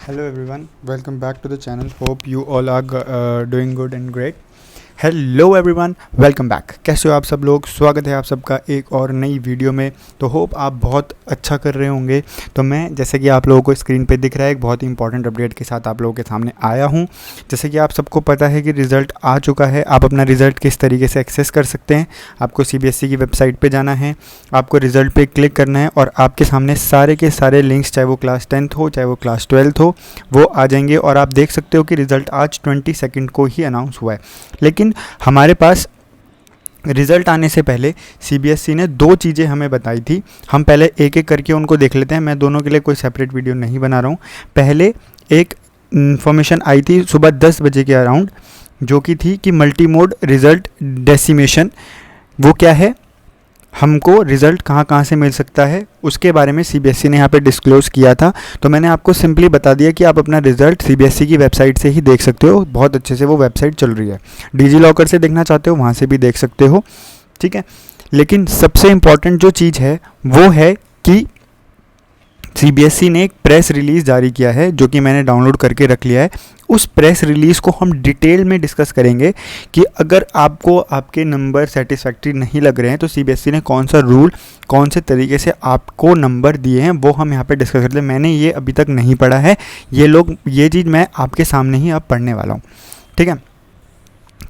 Hello everyone, welcome back to the channel. Hope you all are doing good and great. Hello everyone, welcome back. कैसे हो आप सब लोग? स्वागत है आप सबका एक और नई वीडियो में। तो होप आप बहुत अच्छा कर रहे होंगे। तो मैं जैसे कि आप लोगों को स्क्रीन पे दिख रहा है एक बहुत ही इंपॉर्टेंट अपडेट के साथ आप लोगों के सामने आया हूं। जैसे कि आप सबको पता है कि रिज़ल्ट आ चुका है। आप अपना रिज़ल्ट किस तरीके से एक्सेस कर सकते हैं? आपको CBSE की वेबसाइट पर जाना है, आपको रिज़ल्ट पर क्लिक करना है और आपके सामने सारे के सारे लिंक्स, चाहे वो क्लास 10th हो चाहे वो क्लास 12th हो, वो आ जाएंगे और आप देख सकते हो कि रिज़ल्ट आज 22 को ही अनाउंस हुआ है। लेकिन हमारे पास रिज़ल्ट आने से पहले CBSE ने दो चीज़ें हमें बताई थी। हम पहले एक एक करके उनको देख लेते हैं। मैं दोनों के लिए कोई सेपरेट वीडियो नहीं बना रहा हूँ। पहले एक इन्फॉर्मेशन आई थी सुबह 10 बजे के अराउंड, जो कि थी कि मल्टी मोड रिज़ल्ट डेसिमेशन। वो क्या है, हमको रिज़ल्ट कहाँ कहाँ से मिल सकता है, उसके बारे में CBSE ने यहाँ पे डिस्क्लोज़ किया था। तो मैंने आपको सिंपली बता दिया कि आप अपना रिज़ल्ट CBSE की वेबसाइट से ही देख सकते हो। बहुत अच्छे से वो वेबसाइट चल रही है। डिजी लॉकर से देखना चाहते हो वहाँ से भी देख सकते हो, ठीक है। लेकिन सबसे इम्पॉर्टेंट जो चीज़ है वो है कि CBSE ने एक प्रेस रिलीज़ जारी किया है, जो कि मैंने डाउनलोड करके रख लिया है। उस प्रेस रिलीज़ को हम डिटेल में डिस्कस करेंगे कि अगर आपको आपके नंबर सेटिस्फैक्ट्री नहीं लग रहे हैं तो CBSE ने कौन सा रूल, कौन से तरीके से आपको नंबर दिए हैं, वो हम यहाँ पे डिस्कस करते हैं। मैंने ये अभी तक नहीं पढ़ा है, ये चीज़ मैं आपके सामने ही अब पढ़ने वाला हूँ, ठीक है।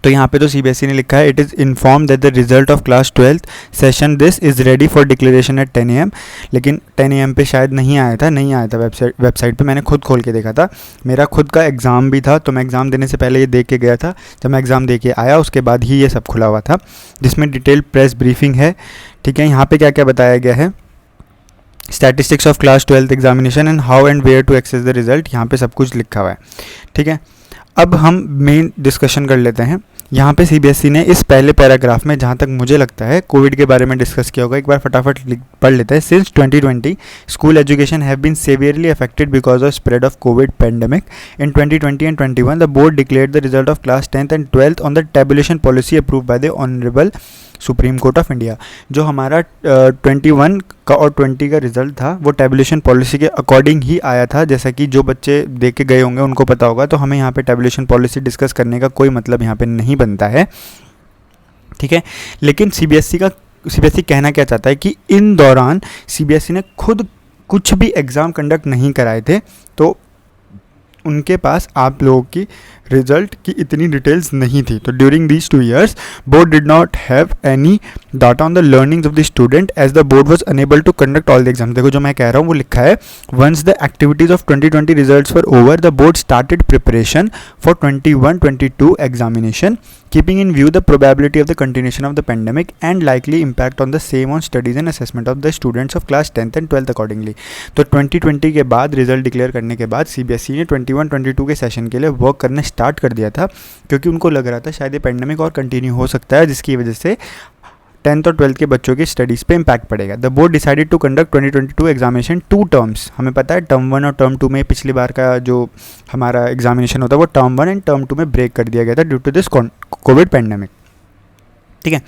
तो यहाँ पे तो CBSE ने लिखा है, it is inform that the result of class 12th session this is ready for declaration at 10 AM। लेकिन 10 AM पे शायद नहीं आया था वेबसाइट पे। मैंने खुद खोल के देखा था। मेरा खुद का एग्ज़ाम भी था, तो मैं एग्ज़ाम देने से पहले ये देख के गया था। जब मैं एग्ज़ाम दे के आया उसके बाद ही ये सब खुला हुआ था, जिसमें डिटेल प्रेस ब्रीफिंग है, ठीक है। यहाँ पर क्या क्या बताया गया है, statistics of class 12th examination and how and where to access the result, यहाँ पे सब कुछ लिखा हुआ है, ठीक है। अब हम मेन डिस्कशन कर लेते हैं। यहाँ पे CBSE ने इस पहले पैराग्राफ में, जहाँ तक मुझे लगता है, कोविड के बारे में डिस्कस किया होगा। एक बार फटाफट पढ़ लेते हैं। Since 2020 school education have been severely affected because of spread of covid pandemic. In 2020 and 21 the board declared the result of class 10th and 12th on the tabulation policy approve by the honourable supreme court of India. जो हमारा 21 का और 20 का result था वो tabulation policy के according ही आया था। जैसा कि जो बच्चे देख के गए होंगे उनको पता होगा। तो हमें यहाँ पे टेबुलेशन पॉलिसी डिस्कस करने का कोई मतलब यहाँ पे नहीं बनता है, ठीक है। लेकिन CBSE कहना क्या चाहता है कि इन दौरान CBSE ने खुद कुछ भी एग्ज़ाम कंडक्ट नहीं कराए थे, तो उनके पास आप लोगों की रिजल्ट की इतनी डिटेल्स नहीं थी। तो during these 2 years board did not have any data on the learnings of the student as the board was unable to conduct all the exam. देखो जो मैं कह रहा हूँ वो लिखा है, once the activities of 2020 results were over the board started preparation for 21-22 examination keeping in view the probability of the continuation of the pandemic and likely impact on the same on studies and assessment of the students of class 10th and 12th accordingly। तो 2020 के बाद result declare करने के बाद CBSE ने 21-22 के session के लिए वर्क करना स्टार्ट कर दिया था, क्योंकि उनको लग रहा था शायद ये पेंडेमिक और कंटिन्यू हो सकता है, जिसकी वजह से 10th और 12th के बच्चों की स्टडीज़ पे इम्पैक्ट पड़ेगा। The board decided to conduct 2022 examination 2 terms. हमें पता है टर्म 1 और टर्म 2 में पिछली बार का जो हमारा एग्जामिनेशन होता है वो टर्म 1 एंड टर्म 2 में ब्रेक कर दिया गया था due to this covid pandemic, ठीक है।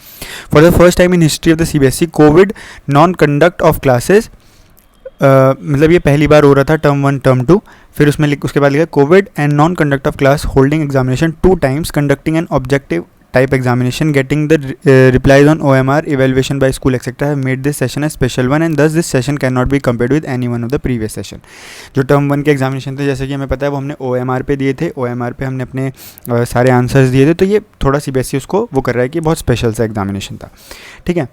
For the first time in history of the CBSE covid non conduct of classes, मतलब ये पहली बार हो रहा था टर्म 1 टर्म 2। फिर उसके बाद लिखा Covid and non conduct of class holding examination 2 times conducting an objective type examination getting the replies on OMR evaluation by school etc have made this session a special one and thus this session cannot be compared with any one of the previous session। जो term 1 के examination थे, जैसे कि हमें पता है, वो हमने OMR पे दिए थे। OMR पे हमने अपने सारे आंसर्स दिए थे। तो ये थोड़ा CBSE उसको वो कर रहा है कि बहुत स्पेशल सा एग्जामिनेशन था, ठीक है।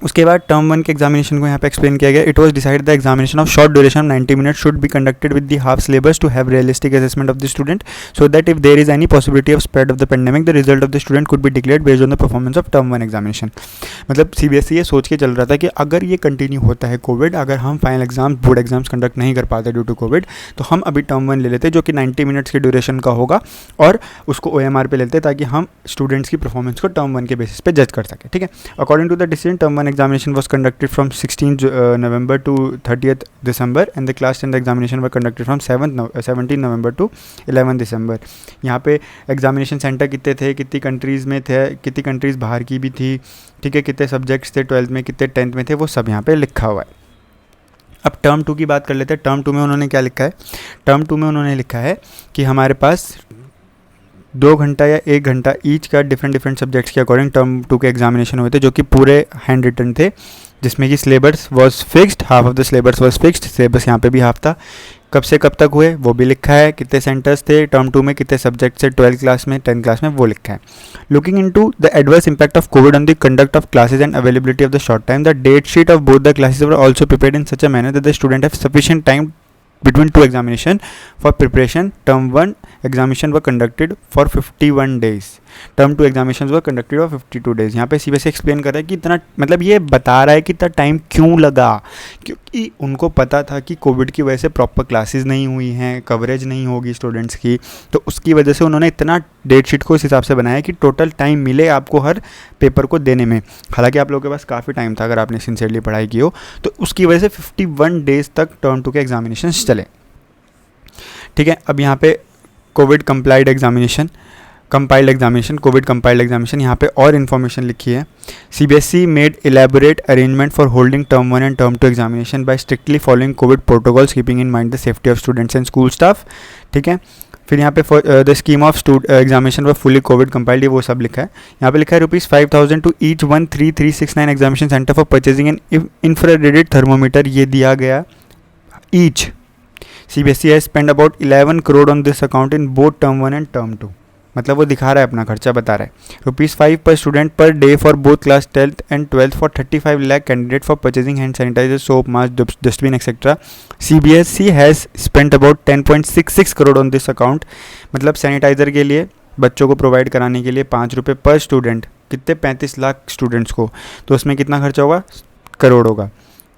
उसके बाद टर्म 1 के एग्जामिनेशन को यहाँ पे एक्सप्लेन किया गया। It was decided the examination of short duration 90 minutes should be conducted with the half syllabus to have realistic assessment of the student so that if there is any possibility of spread of the pandemic the result of the student could be declared based on the performance of term 1 examination. मतलब CBSE ये सोच के चल रहा था कि अगर ये कंटिन्यू होता है कोविड, अगर हम final exam board exams conduct नहीं कर पाते ड्यू टू कोविड, तो हम अभी टर्म 1 ले लेते जो कि 90 minutes के ड्यूरेशन का होगा और उसको OMR पे लेते ताकि हम स्टूडेंट्स की परफॉर्मेंस को टर्म 1 के बेसिस पे जज कर सकें, ठीक है। According to the decision term 1 examination was conducted from 16th November to 30th December and the class 10th examination were conducted from 17th November to 11th December। यहाँ पे एग्जामिनेशन सेंटर कितने थे, कितनी कंट्रीज़ में थे, कितनी कंट्रीज़ बाहर की भी थी, ठीक है, कितने सब्जेक्ट्स थे 12th में, कितने 10th में थे, वो सब यहाँ पे लिखा हुआ है। अब टर्म 2 की बात कर लेते हैं। टर्म 2 में उन्होंने क्या लिखा है? टर्म 2 में उन्होंने लिखा है कि हमारे पास 2 घंटा या 1 घंटा ईच का डिफरेंट सब्जेक्ट्स के अकॉर्डिंग टर्म 2 के एग्जामिनेशन हुए थे, जो कि पूरे हैंड रिटन थे, जिसमें कि syllabus was fixed, half of the syllabus was fixed. Syllabus यहाँ पे भी हाफ था। कब से कब तक हुए वो भी लिखा है, कितने सेंटर्स थे टर्म 2 में, कितने सब्जेक्ट से 12th क्लास में 10th क्लास में, वो लिखा है। Looking into the adverse impact of covid on the conduct of classes and availability of the short time, the date sheet of both the classes were also prepared in such a manner that the student have sufficient time between two examination for preparation. Term 1 examination were conducted for 51 days. Term 2 examinations were conducted for 52 days. यहाँ पे CBSE explain कर रहा है कि इतना, मतलब ये बता रहा है कि इतना टाइम क्यों लगा, क्योंकि उनको पता था कि कोविड की वजह से प्रॉपर क्लासेस नहीं हुई हैं, कवरेज नहीं होगी स्टूडेंट्स की, तो उसकी वजह से उन्होंने इतना डेट शीट को इस हिसाब से बनाया कि टोटल टाइम मिले आपको हर पेपर को देने में। हालांकि आप लोगों के पास काफ़ी टाइम था अगर आपने सिंसियरली पढ़ाई की हो, तो उसकी वजह से 51 डेज तक टर्म 2 के एग्जामिनेशन चले। ठीक है, अब यहाँ पे Covid complied examination, Covid compiled examination, यहाँ पे और इन्फॉर्मेशन लिखी है। CBSE made elaborate arrangement for holding term 1 and term 2 examination by strictly following Covid protocols keeping in mind the safety of students and school staff. ठीक है, फिर यहाँ पे द स्कीम ऑफ एग्जामिनेशन व फुली कोविड कंपाइल्ड, वो सब लिखा है। यहाँ पे लिखा है ₹5,000 to each 13369 examination centre for purchasing an infrared thermometer, ये दिया गया each. CBSE has spent about 11 crore on this account in both term 1 and term 2। मतलब वो दिखा रहा है, अपना खर्चा बता रहा है। ₹5 per student per day for both class 10th and 12th for 35 lakh candidate for purchasing hand sanitizer, soap, mask, dustbin, etc. CBSE has spent about 10.66 crore on this account। मतलब सैनिटाइज़र के लिए बच्चों को प्रोवाइड कराने के लिए ₹5 पर student, कितने 35 लाख स्टूडेंट्स को, तो उसमें कितना खर्चा होगा? करोड़ होगा।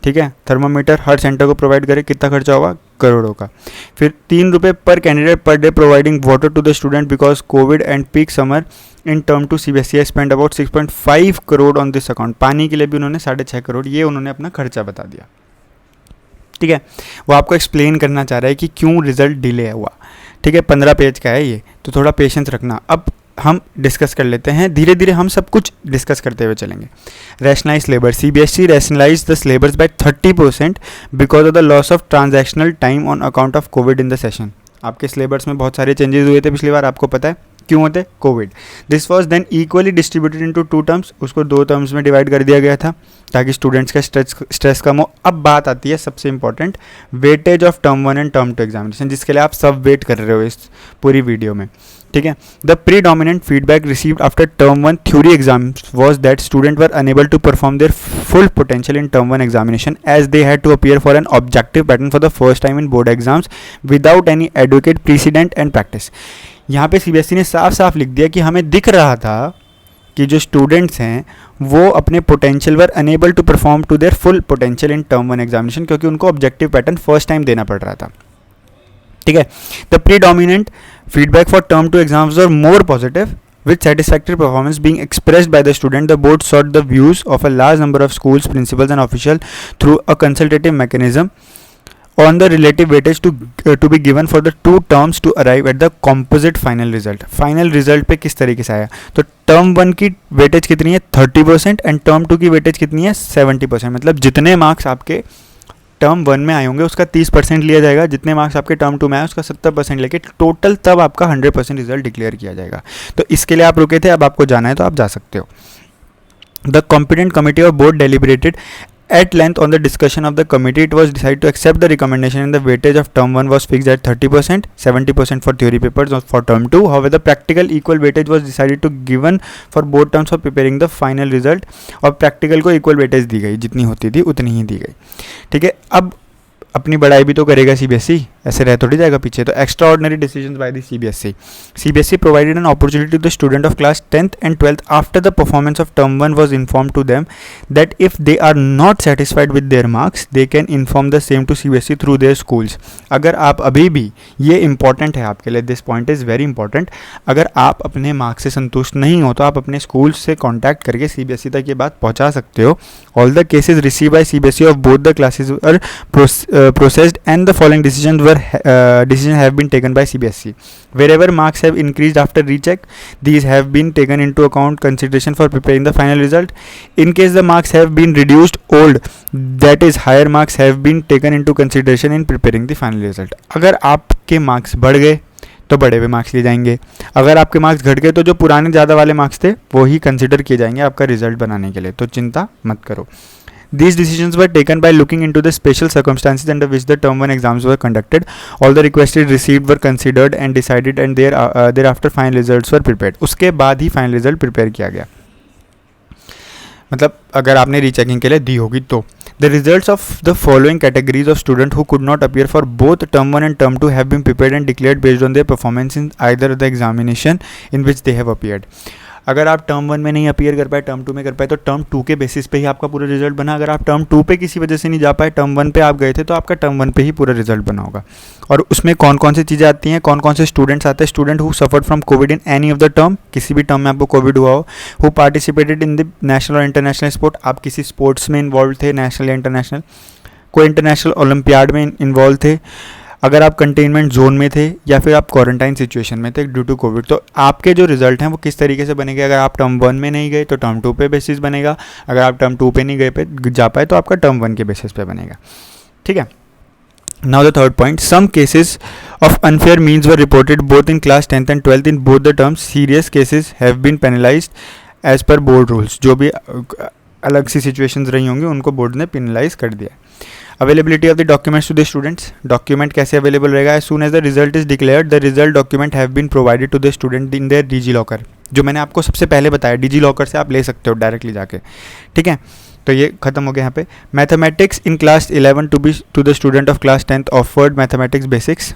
ठीक है, थर्मामीटर हर सेंटर को प्रोवाइड करे, कितना खर्चा होगा? करोड़ों का। फिर ₹3 per candidate per day providing water to the student because covid and peak summer in term 2 CBSE spend about 6.5 crore on this account. पानी के लिए भी उन्होंने 6.5 करोड़, ये उन्होंने अपना खर्चा बता दिया। ठीक है, वो आपको एक्सप्लेन करना चाह रहा है कि क्यों रिजल्ट डिले हुआ। ठीक है, 15 पेज का है ये, तो थोड़ा पेशेंस रखना। अब हम डिस्कस कर लेते हैं, धीरे धीरे हम सब कुछ डिस्कस करते हुए चलेंगे। Rationalise syllabus, CBSE rationalise the syllabus by 30% because of the loss of transactional time on account of covid in the session. आपके सिलेबस में बहुत सारे चेंजेस हुए थे पिछली बार, आपको पता है क्यों होते? Covid. This was then equally distributed into 2 terms, उसको 2 टर्म्स में डिवाइड कर दिया गया था ताकि स्टूडेंट्स का स्ट्रेस कम हो। अब बात आती है सबसे important, weightage of term 1 and term 2 examination, जिसके लिए आप सब वेट कर रहे हो इस पूरी वीडियो में। ठीक है, the predominant feedback received after term 1 theory exams was that student were unable to perform their full potential in term 1 examination as they had to appear for an objective pattern for the first time in board exams without any adequate precedent and practice. यहाँ पे CBSE ने साफ साफ लिख दिया कि हमें दिख रहा था कि जो स्टूडेंट्स हैं वो अपने potential were unable to perform to their full potential in term 1 examination, क्योंकि उनको ऑब्जेक्टिव पैटर्न फर्स्ट टाइम देना पड़ रहा था। ठीक है, the predominant feedback for term 2 exams were more positive with satisfactory performance being expressed by the student. The board sought the views of a large number of schools, principals and officials through a consultative mechanism on the relative weightage to be given for the 2 terms to arrive at the composite final result. Final result पे किस तरीके से आया? तो term 1 की weightage कितनी है? 30% and term 2 की वेटेज कितनी है? 70%। मतलब जितने मार्क्स आपके टर्म 1 में आए होंगे उसका 30% लिया जाएगा, जितने मार्क्स आपके टर्म 2 में आए उसका 70% लेके टोटल तब आपका 100% रिजल्ट डिक्लेयर किया जाएगा। तो इसके लिए आप रुके थे, अब आपको जाना है तो आप जा सकते हो। The competent committee of board deliberated at length on the discussion of the committee. It was decided to accept the recommendation and the weightage of term 1 was fixed at 30%, 70% for theory papers for term 2. However, the practical equal weightage was decided to given for both terms for preparing the final result, और practical को equal weightage दी गई, जितनी होती थी उतनी ही दी गई। ठीक है, अब अपनी बड़ाई भी तो करेगा CBSE, ऐसे रह थोड़ी जाएगा पीछे। तो extraordinary decision by the CBSE provided an opportunity to the student of class 10th and 12th after the performance of term 1 was inform to them that if they are not satisfied with their marks they can inform the same to CBSE through their schools. अगर आप अभी भी, ये important है आपके लिए, this point is very important, अगर आप अपने मार्क्स से संतुष्ट नहीं हो तो आप अपने स्कूल से कॉन्टैक्ट करके CBSE तक ये बात पहुँचा सकते हो। All the cases receive by CBSE of both the classes are processed and the following decisions were decisions have been taken by CBSE. Wherever marks have increased after recheck, these have been taken into account consideration for preparing the final result. In case the marks have been reduced old, that is higher marks have been taken into consideration in preparing the final result. अगर आपके marks बढ़ गए तो बढ़े हुए marks लिए जाएंगे, अगर आपके मार्क्स घट गए तो जो पुराने ज़्यादा वाले मार्क्स थे वो ही कंसिडर किए जाएंगे आपका रिजल्ट बनाने के लिए, तो चिंता मत करो. These decisions were taken by looking into the special circumstances under which the term 1 exams were conducted. All the requested received were considered and decided, and thereafter final results were prepared. उसके बाद ही final result prepare किया गया. मतलब अगर आपने rechecking के लिए दी होगी तो. The results of the following categories of students who could not appear for both term 1 and term 2 have been prepared and declared based on their performance in either the examination in which they have appeared. अगर आप term 1 में नहीं appear कर पाए, term 2 में कर पाए, तो टर्म 2 के बेसिस पे ही आपका पूरा रिजल्ट बना. अगर आप टर्म 2 पे किसी वजह से नहीं जा पाए, टर्म 1 पे आप गए थे, तो आपका टर्म 1 पे ही पूरा रिजल्ट बना होगा. और उसमें कौन कौन सी चीज़ें आती हैं, कौन कौन से स्टूडेंट्स आते हैं. Student who suffered from Covid in any of the term, किसी भी टर्म में आपको कोविड हुआ हो. Who participated in the national और इंटरनेशनल स्पोर्ट, आप किसी स्पोर्ट्स में इन्वॉल्व थे, नेशनल या इंटरनेशनल. कोई इंटरनेशनल ओलंपियाड में इन्वॉल्व थे. अगर आप कंटेनमेंट जोन में थे या फिर आप क्वारंटाइन सिचुएशन में थे ड्यू टू कोविड, तो आपके जो रिजल्ट हैं वो किस तरीके से बनेंगे. अगर आप टर्म 1 में नहीं गए तो टर्म 2 पे बेसिस बनेगा. अगर आप टर्म 2 पे नहीं गए जा पाए तो आपका टर्म 1 के बेसिस पे बनेगा. ठीक है. Now the third point, some cases of unfair means were reported both in class 10th and 12th in both the terms. Serious cases have been penalized as per board rules. जो भी अलग सी situations रही होंगी उनको board ने penalise कर दिया. Availability of the documents to the students, document कैसे अवेलेबल रहेगा. As soon as the result is declared, the result document have been provided to the student in their DigiLocker. जो मैंने आपको सबसे पहले बताया, डिजी लॉकर से आप ले सकते हो डायरेक्टली जाके. ठीक है, तो ये खत्म हो गया यहाँ पे. Mathematics in class 11 to the student of class 10th offered mathematics basics.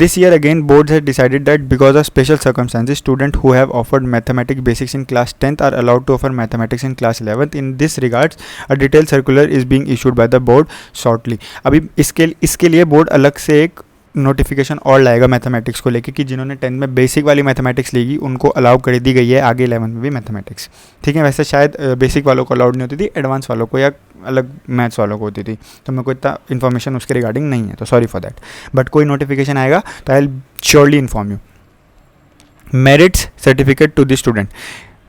This year again, boards have decided that because of special circumstances, students who have offered mathematics basics in class 10th are allowed to offer mathematics in class 11th. In this regards, a detailed circular is being issued by the board shortly. अभी इसके लिए board अलग से एक notification और लाएगा mathematics को लेके कि जिन्होंने 10th में बेसिक वाली मैथमेटिक्स ली उनको अलाउ कर दी गई है आगे 11th में भी मैथमेटिक्स. ठीक है, वैसे शायद बेसिक वालों को अलाउड नहीं होती थी, एडवांस वालों को या अलग मैथ्स वालों को होती थी. तो मेरे को इतना इन्फॉर्मेशन उसके रिगार्डिंग नहीं है, तो सॉरी फॉर दैट. बट कोई नोटिफिकेशन आएगा तो I will surely inform you. Merits certificate to the student.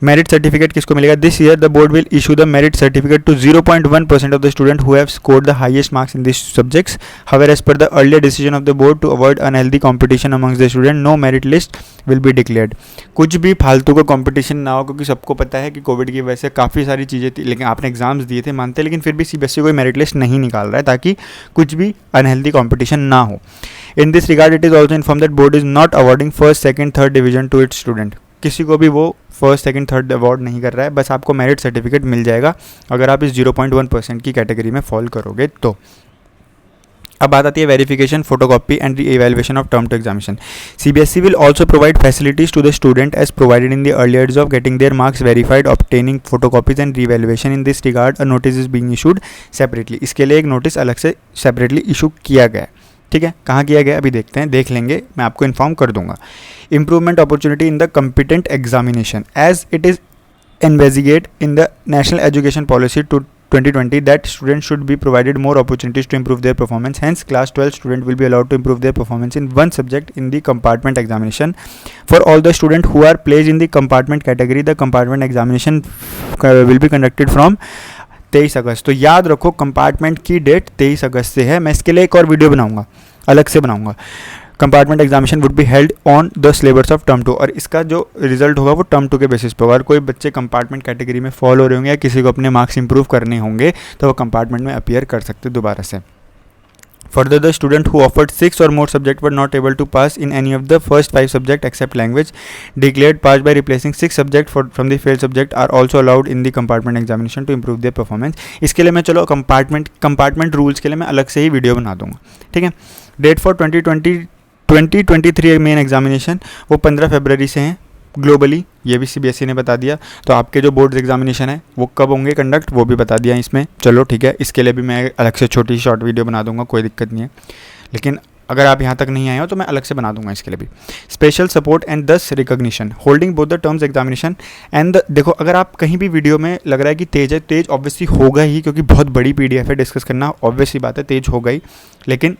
Merit certificate किसको मिलेगा. This year the board will issue the merit certificate to 0.1% of the student who have scored the highest marks in this subjects. However as per the earlier decision of the board to avoid unhealthy competition amongst the student, no merit list will be declared. कुछ भी फालतू का competition ना हो, क्योंकि सबको पता है कि कोविड की वजह से काफ़ी सारी चीज़ें थी, लेकिन आपने एग्जाम्स दिए थे मानते, लेकिन फिर भी सीबीएसई कोई मेरिट लिस्ट नहीं निकाल रहा है ताकि कुछ भी अनहेल्दी कॉम्पिटिशन ना हो. In this regard it is also inform that board is not awarding first second third division to its student. किसी को भी वो फर्स्ट सेकंड थर्ड अवार्ड नहीं कर रहा है, बस आपको मेरिट सर्टिफिकेट मिल जाएगा अगर आप इस 0.1% की कैटेगरी में फॉल करोगे तो. अब बात आती है verification, photocopy and re evaluation of term 2 examination. CBSE will also provide facilities to the student as provided in the earlier of getting their marks verified, obtaining photocopies and re evaluation. In this regard a notice is being issued separately. इसके लिए एक notice अलग से separately issue किया गया है. ठीक है, कहाँ किया गया अभी देखते हैं, देख लेंगे, मैं आपको इन्फॉर्म कर दूंगा. Improvement opportunity in the competent examination. As it is investigate in the national education policy two 2020 that students should be provided more opportunities to improve their performance. Hence, class 12 student will be allowed to improve their performance in one subject in the compartment examination. For all the students who are placed in the compartment category, the compartment examination will be conducted from 23 अगस्त. तो याद रखो compartment की date 23 अगस्त से है. मैं इसके लिए एक और वीडियो बनाऊंगा, अलग से बनाऊंगा. Compartment examination would be held on the syllabus of term 2, और इसका जो रिजल्ट होगा वो टर्म 2 के बेसिस पे होगा. अगर कोई बच्चे कंपार्टमेंट कैटेगरी में फॉल हो रहे होंगे या किसी को अपने मार्क्स इंप्रूव करने होंगे तो वो कंपार्टमेंट में अपीयर कर सकते दोबारा से. Further, the student who offered 6 or more subjects were not able to pass in any of the first 5 subjects except language, declared passed by replacing 6 subjects from the failed subject, are also allowed in the compartment examination to improve their performance. इसके लिए मैं चलो compartment rules के लिए मैं अलग से ही video बना दूंगा. ठीक है. डेट फॉर 2023 मेन एग्जामिनेशन वो 15 फरवरी से हैं ग्लोबली, ये भी सीबीएसई ने बता दिया. तो आपके जो बोर्ड्स एग्जामिनेशन है वो कब होंगे कंडक्ट, वो भी बता दिया इसमें. चलो ठीक है, इसके लिए भी मैं अलग से छोटी शॉर्ट वीडियो बना दूंगा, कोई दिक्कत नहीं है. लेकिन अगर आप यहाँ तक नहीं आए हो तो मैं अलग से बना दूंगा इसके लिए भी. स्पेशल सपोर्ट एंड दस recognition holding both the terms examination and देखो, अगर आप कहीं भी वीडियो में लग रहा है कि तेज है, तेज ऑब्वियसली होगा ही, क्योंकि बहुत बड़ी पीडीएफ है, डिस्कस करना ऑब्वियसली बात है, तेज होगा ही. लेकिन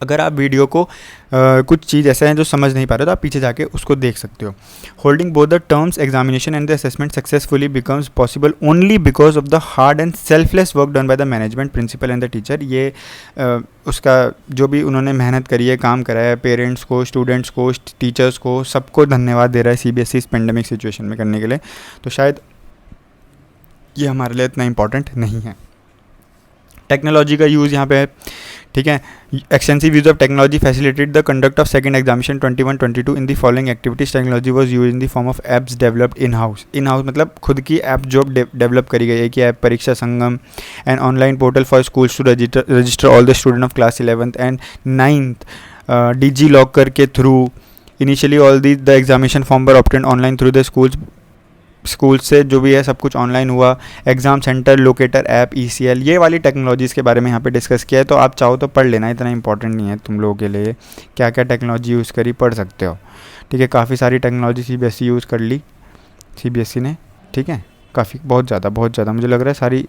अगर आप वीडियो को कुछ चीज़ ऐसे हैं जो समझ नहीं पा रहे तो आप पीछे जाके उसको देख सकते हो. Holding both the terms examination and the assessment successfully becomes possible only because of the hard and selfless work done by the management, principal and the teacher. ये उसका जो भी उन्होंने मेहनत करी है, काम करा है, पेरेंट्स को, स्टूडेंट्स को, टीचर्स को, सबको धन्यवाद दे रहा है CBSE इस पेंडेमिक सिचुएशन में करने के लिए. तो शायद ये हमारे लिए इतना इंपॉर्टेंट नहीं है. टेक्नोलॉजी का यूज़ यहाँ पे है, ठीक है. Extensive use of technology facilitate the conduct of second examination 21-22 in the following activities. Technology was use in the form of apps developed in house. In house मतलब खुद की ऐप जो डेवलप करी गई है, कि app Pariksha Sangam and online portal for schools to register all the student of class 11th and 9th. DigiLocker के through initially all the examination form were obtained online through the school से जो भी है सब कुछ ऑनलाइन हुआ. Exam centre, locator app, ECL, ये वाली टेक्नोलॉजीज़ के बारे में यहाँ पे डिस्कस किया है. तो आप चाहो तो पढ़ लेना, इतना इंपॉर्टेंट नहीं है तुम लोगों के लिए. क्या क्या टेक्नोलॉजी यूज़ करी पढ़ सकते हो, ठीक है. काफ़ी सारी टेक्नोलॉजी CBSE यूज़ कर ली, CBSE ने, ठीक है. काफ़ी बहुत ज़्यादा मुझे लग रहा है सारी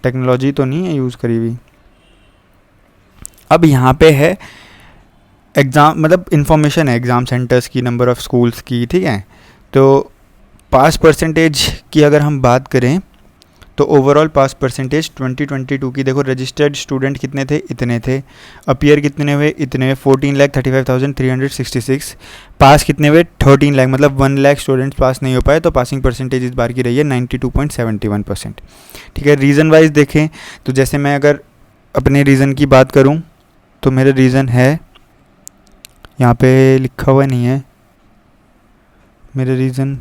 टेक्नोलॉजी तो नहीं है यूज़ करी हुई. अब यहाँ पे है एग्ज़ाम, मतलब इन्फॉर्मेशन है एग्ज़ाम सेंटर्स की, नंबर ऑफ़ स्कूल्स की, ठीक है. तो पास परसेंटेज की अगर हम बात करें तो ओवरऑल पास परसेंटेज 2022 की देखो, रजिस्टर्ड स्टूडेंट कितने थे, इतने थे. अपियर कितने हुए, इतने. 14,35,366. पास कितने हुए, 13 लाख, मतलब 1 लाख स्टूडेंट्स पास नहीं हो पाए. तो पासिंग परसेंटेज इस बार की रही है 92.71%, ठीक है. रीज़न वाइज देखें तो जैसे मैं अगर अपने रीज़न की बात करूं तो मेरा रीज़न है, यहाँ पे लिखा हुआ नहीं है मेरे रीज़न,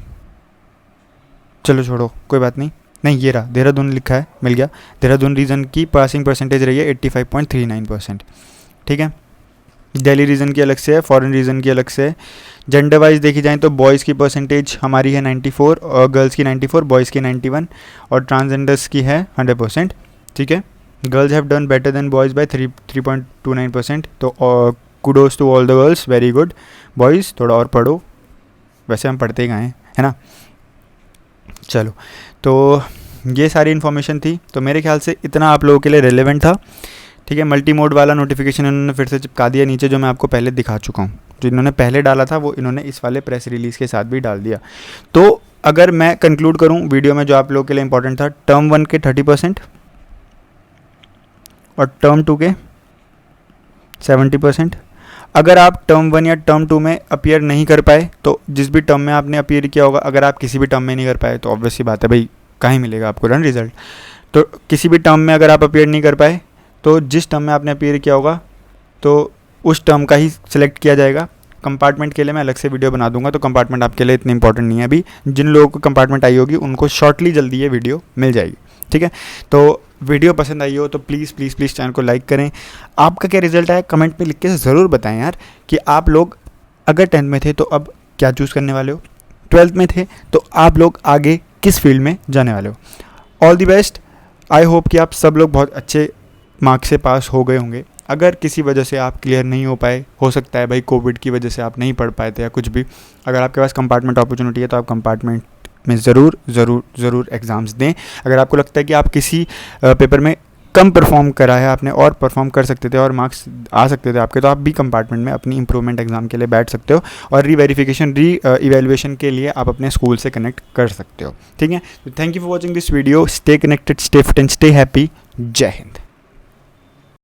चलो छोड़ो कोई बात नहीं. ये रहा, देहरादून लिखा है, मिल गया. देहरादून रीजन की पासिंग परसेंटेज रही है 85.39%, ठीक है. दिल्ली रीजन की अलग से है, फॉरेन रीजन की अलग से है. जेंडर वाइज देखी जाए तो बॉयज़ की परसेंटेज हमारी है 94 और गर्ल्स की 94, बॉयज़ की 91 और ट्रांसजेंडर्स की है 100%, ठीक है. Girls have done better than boys by 3.29%. तो kudos to all the girls, very good. Boys थोड़ा और पढ़ो, वैसे हम पढ़ते ही गए हैं, है ना. चलो, तो ये सारी इन्फॉर्मेशन थी. तो मेरे ख्याल से इतना आप लोगों के लिए रेलेवेंट था, ठीक है. मल्टी मोड वाला नोटिफिकेशन इन्होंने फिर से चिपका दिया नीचे, जो मैं आपको पहले दिखा चुका हूँ. जो इन्होंने पहले डाला था वो इन्होंने इस वाले प्रेस रिलीज़ के साथ भी डाल दिया. तो अगर मैं कंक्लूड करूँ वीडियो में, जो आप लोगों के लिए इंपॉर्टेंट था, टर्म 1 के 30% और टर्म 2 के 70%. अगर आप टर्म 1 या टर्म 2 में अपीयर नहीं कर पाए तो जिस भी टर्म में आपने अपीयर किया होगा, अगर आप किसी भी टर्म में नहीं कर पाए तो ऑब्वियस सी बात है भाई, कहाँ ही मिलेगा आपको रन रिजल्ट. तो किसी भी टर्म में अगर आप अपीयर नहीं कर पाए तो जिस टर्म में आपने अपीयर किया होगा तो उस टर्म का ही सिलेक्ट किया जाएगा. कंपार्टमेंट के लिए मैं अलग से वीडियो बना दूंगा, तो कंपार्टमेंट आपके लिए इतनी इंपॉर्टेंट नहीं है अभी. जिन लोगों को कंपार्टमेंट आई होगी उनको शॉर्टली जल्दी ये वीडियो मिल जाएगी, ठीक है. तो वीडियो पसंद आई हो तो प्लीज़ प्लीज़ प्लीज़ चैनल को लाइक करें. आपका क्या रिजल्ट आया कमेंट में लिख के ज़रूर बताएं यार, कि आप लोग अगर 10th में थे तो अब क्या चूज़ करने वाले हो, 12th में थे तो आप लोग आगे किस फील्ड में जाने वाले हो. All the best. I hope कि आप सब लोग बहुत अच्छे मार्क्स से पास हो गए होंगे. अगर किसी वजह से आप क्लियर नहीं हो पाए, हो सकता है भाई कोविड की वजह से आप नहीं पढ़ पाए थे या कुछ भी, अगर आपके पास कंपार्टमेंट अपॉर्चुनिटी है तो आप कंपार्टमेंट में ज़रूर एग्ज़ाम्स दें. अगर आपको लगता है कि आप किसी पेपर में कम परफॉर्म करा है आपने और परफॉर्म कर सकते थे और मार्क्स आ सकते थे आपके, तो आप भी कंपार्टमेंट में अपनी इंप्रूवमेंट एग्जाम के लिए बैठ सकते हो और री इवैल्यूएशन के लिए आप अपने स्कूल से कनेक्ट कर सकते हो, ठीक है. तो thank you for watching this video. Stay connected, stay fit and stay happy. जय हिंद.